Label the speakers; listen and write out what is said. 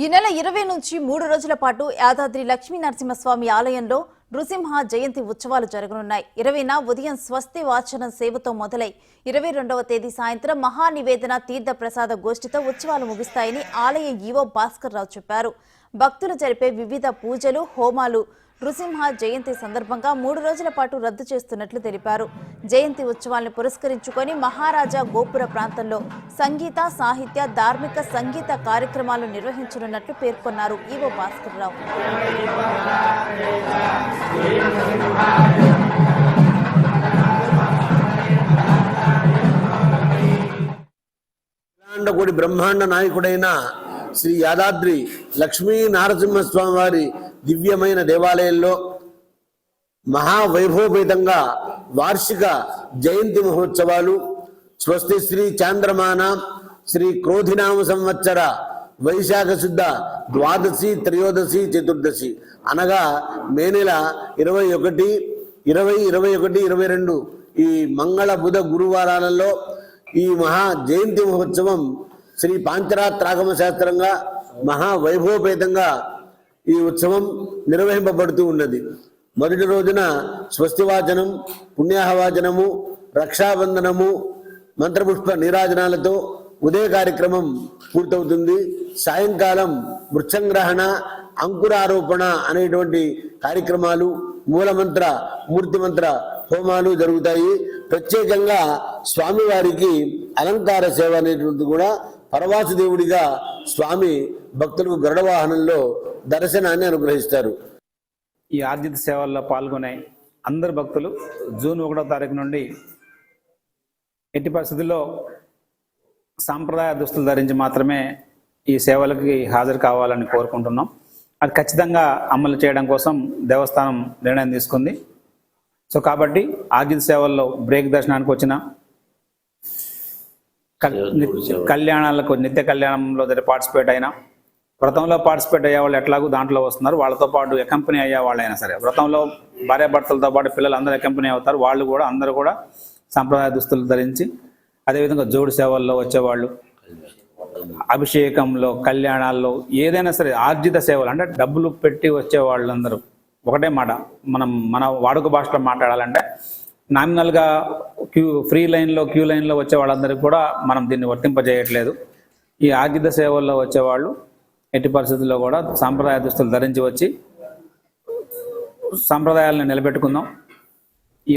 Speaker 1: ఈ నెల 20 నుంచి 3 రోజుల పాటు యాదాద్రి లక్ష్మీ నరసింహస్వామి ఆలయంలో నృసింహ జయంతి ఉత్సవాలు జరగనున్నాయి. 20న ఉదయం స్వస్తి వాచన సేవతో మొదలై 22వ తేదీ సాయంత్రం మహానివేదన తీర్థ ప్రసాద గోష్ఠితో ఉత్సవాలు ముగుస్తాయని ఆలయ ఈవో భాస్కర్ రావు చెప్పారు. భక్తులు జరిపే వివిధ పూజలు, హోమాలు నృసింహ జయంతి సందర్భంగా 3 రోజుల పాటు రద్దు చేస్తున్నట్లు తెలిపారు. జయంతి ఉత్సవాలను పురస్కరించుకొని మహారాజా గోపుర ప్రాంతంలో సంగీత, సాహిత్య, ధార్మిక సంగీత కార్యక్రమాలు నిర్వహించనున్నట్లు పేర్కొన్నారు ఈవో భాస్కర్ రావు.
Speaker 2: బ్రహ్మాండ నాయకుడైన శ్రీ యాదాద్రి లక్ష్మీ నరసింహస్వామి వారి దివ్యమైన దేవాలయంలో మహావైభవపేతంగా వార్షిక జయంతి మహోత్సవాలు స్వస్తి శ్రీ చాంద్రమాన శ్రీ క్రోధినామ సంవత్సర వైశాఖ శుద్ధ ద్వాదశి, త్రయోదశి, చతుర్దశి అనగా మే నెల 21, 20, 21, 22 ఈ మంగళ బుధ గురువారాలలో ఈ మహా జయంతి మహోత్సవం శ్రీ పాంచరాత్రాగమ శాస్త్రంగా మహావైభవపేతంగా ఈ ఉత్సవం నిర్వహింపబడుతూ ఉన్నది. మొదటి రోజున స్వస్తివాచనం, పుణ్యాహవాచనము, రక్షాబంధనము, మంత్రపుష్ప నీరాజనాలతో ఉదయ కార్యక్రమం పూర్తవుతుంది. సాయంకాలం వృక్షంగ్రహణ, అంకురారోపణ అనేటువంటి కార్యక్రమాలు, మూలమంత్ర, మూర్తిమంత్ర హోమాలు జరుగుతాయి. ప్రత్యేకంగా స్వామివారికి అలంకార సేవ అనేటువంటి కూడా పరవాసు దేవుడిగా స్వామి భక్తులకు గరుడ వాహనంలో దర్శనాన్ని అనుగ్రహిస్తారు.
Speaker 3: ఈ ఆర్జిత సేవల్లో పాల్గొనే అందరు భక్తులు జూన్ 1వ తారీఖు నుండి ఎట్టి పరిస్థితుల్లో సాంప్రదాయ దుస్తులు ధరించి మాత్రమే ఈ సేవలకి హాజరు కావాలని కోరుకుంటున్నాం. అది ఖచ్చితంగా అమలు చేయడం కోసం దేవస్థానం నిర్ణయం తీసుకుంది. సో కాబట్టి ఆర్జిత సేవల్లో బ్రేక్ దర్శనానికి వచ్చిన, కళ్యాణాలకు, నిత్య కళ్యాణంలో పార్టిసిపేట్ అయినా, వ్రతంలో పార్టిసిపేట్ అయ్యే వాళ్ళు ఎట్లాగూ దాంట్లో వస్తున్నారు, వాళ్ళతో పాటు అకంపెనీ అయ్యే వాళ్ళైనా సరే, వ్రతంలో భార్యాభర్తలతో పాటు పిల్లలు అందరూ అకంపెనీ అవుతారు, వాళ్ళు కూడా అందరూ కూడా సాంప్రదాయ దుస్తులు ధరించి, అదేవిధంగా జోడు సేవల్లో వచ్చేవాళ్ళు, అభిషేకంలో, కళ్యాణాల్లో ఏదైనా సరే ఆర్జిత సేవలు అంటే డబ్బులు పెట్టి వచ్చే వాళ్ళందరూ ఒకటే మాట, మన వాడుక భాషలో మాట్లాడాలంటే నామినల్గా ఫ్రీ లైన్లో, క్యూ లైన్లో వచ్చే వాళ్ళందరికీ కూడా మనం దీన్ని వర్తింపజేయట్లేదు. ఈ ఆర్జిత సేవల్లో వచ్చేవాళ్ళు ఎట్టి పరిస్థితుల్లో కూడా సాంప్రదాయ దుస్తులు ధరించి వచ్చి సాంప్రదాయాలను నిలబెట్టుకుందాం. ఈ